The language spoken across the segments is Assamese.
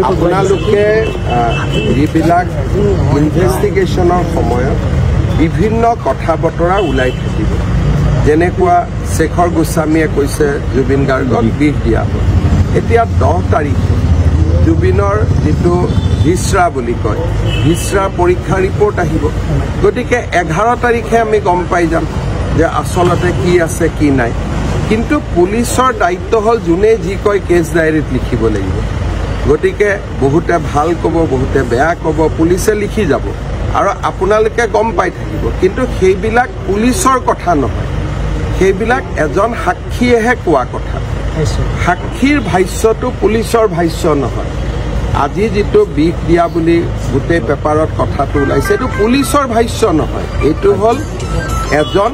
আপোনালোকে যিবিলাক ইনভেষ্টিগেশ্যনৰ সময়ত বিভিন্ন কথা বতৰা ওলাই থাকিব যেনেকুৱা শেখৰ গোস্বামীয়ে কৈছে জুবিন গাৰ্গক বিষ দিয়া হ'ল এতিয়া 10 তাৰিখে জুবিনৰ যিটো ভিছৰা বুলি কয় ভিছৰা পৰীক্ষা ৰিপৰ্ট আহিব গতিকে 11 তাৰিখে আমি গম পাই যাম যে আচলতে কি আছে কি নাই কিন্তু পুলিচৰ দায়িত্ব হ'ল যোনে যি কয় কেছ ডায়েৰীত লিখিব লাগিব গতিকে বহুতে ভাল ক'ব বহুতে বেয়া ক'ব পুলিচে লিখি যাব আৰু আপোনালোকে গম পাই থাকিব কিন্তু সেইবিলাক পুলিচৰ কথা নহয় সেইবিলাক এজন সাক্ষীয়েহে কোৱা কথা সাক্ষীৰ ভাষ্যটো পুলিচৰ ভাষ্য নহয় আজি যেটো বিষ দিয়া বুলি গোটেই পেপাৰত কথাটো ওলাইছে এইটো পুলিচৰ ভাষ্য নহয় এইটো হ'ল এজন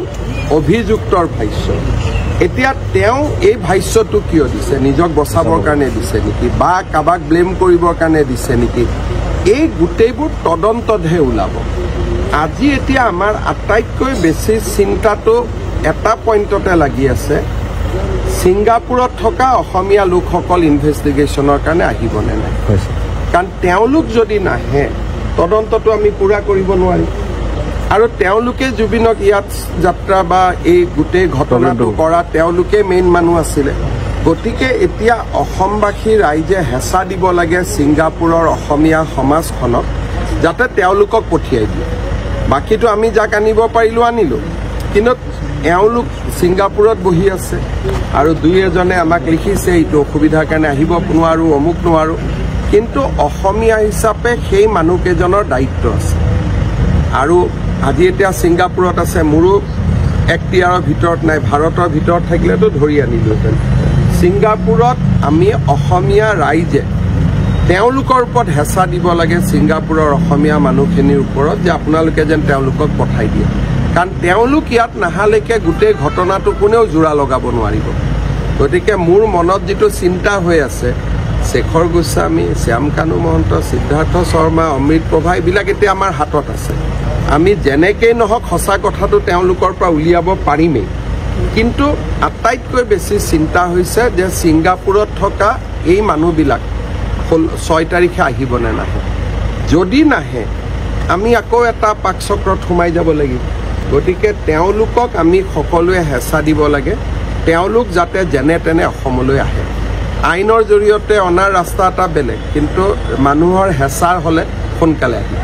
অভিযুক্তৰ ভাষ্য এতিয়া তেওঁ এই ভাষ্যটো কিয় দিছে নিজক বচাবৰ কাৰণে দিছে নেকি বা কাবাক ব্লেম কৰিবৰ কাৰণে দিছে নেকি এই গোটেইবোৰ তদন্ততহে ওলাব আজি এতিয়া আমাৰ আটাইতকৈ বেছি চিন্তাটো এটা পইণ্টতে লাগি আছে ছিংগাপুৰত থকা অসমীয়া লোকসকল ইনভেষ্টিগেশ্যনৰ কাৰণে আহিবনে নাই কাৰণ তেওঁলোক যদি নাহে তদন্তটো আমি পুৰা কৰিব নোৱাৰিম আৰু তেওঁলোকে জুবিনক ইয়াত যাত্ৰা বা এই গোটেই ঘটনাটো কৰা তেওঁলোকে মেইন মানুহ আছিলে গতিকে এতিয়া অসমবাসী ৰাইজে হেঁচা দিব লাগে ছিংগাপুৰৰ অসমীয়া সমাজখনক যাতে তেওঁলোকক পঠিয়াই দিয়ে বাকীটো আমি যাক আনিব পাৰিলোঁ আনিলোঁ কিন্তু এওঁলোক ছিংগাপুৰত বহি আছে আৰু দুই এজনে আমাক লিখিছে এইটো অসুবিধাৰ কাৰণে আহিব নোৱাৰোঁ অমুক নোৱাৰোঁ কিন্তু অসমীয়া হিচাপে সেই মানুহকেইজনৰ দায়িত্ব আছে আৰু আজি এতিয়া ছিংগাপুৰত আছে মোৰো এক্টিয়াৰৰ ভিতৰত নাই ভাৰতৰ ভিতৰত থাকিলেতো ধৰি আনিলোহেঁতেন ছিংগাপুৰত আমি অসমীয়া ৰাইজে তেওঁলোকৰ ওপৰত হেঁচা দিব লাগে ছিংগাপুৰৰ অসমীয়া মানুহখিনিৰ ওপৰত যে আপোনালোকে যেন তেওঁলোকক পঠাই দিয়ে কাৰণ তেওঁলোক ইয়াত নাহালৈকে গোটেই ঘটনাটো কোনেও জোৰা লগাব নোৱাৰিব গতিকে মোৰ মনত যিটো চিন্তা হৈ আছে শেখৰ গোস্বামী শ্যামকানু মহন্ত সিদ্ধাৰ্থ শৰ্মা অমৃত প্ৰভা এইবিলাক এতিয়া আমাৰ হাতত আছে আমি যেনেকেই নহওক সঁচা কথাটো তেওঁলোকৰ পৰা উলিয়াব পাৰিমেই কিন্তু আটাইতকৈ বেছি চিন্তা হৈছে যে ছিংগাপুৰত থকা এই মানুহবিলাক 6 তাৰিখে আহিবনে নাহে যদি নাহে আমি আকৌ এটা পাকচক্ৰত সোমাই যাব লাগিব গতিকে তেওঁলোকক আমি সকলোৱে হেঁচা দিব লাগে তেওঁলোক যাতে যেনে তেনে অসমলৈ আহে আইনৰ জৰিয়তে অনাৰ ৰাস্তা এটা বেলেগ কিন্তু মানুহৰ হেঁচাৰ হ'লে সোনকালে আহিব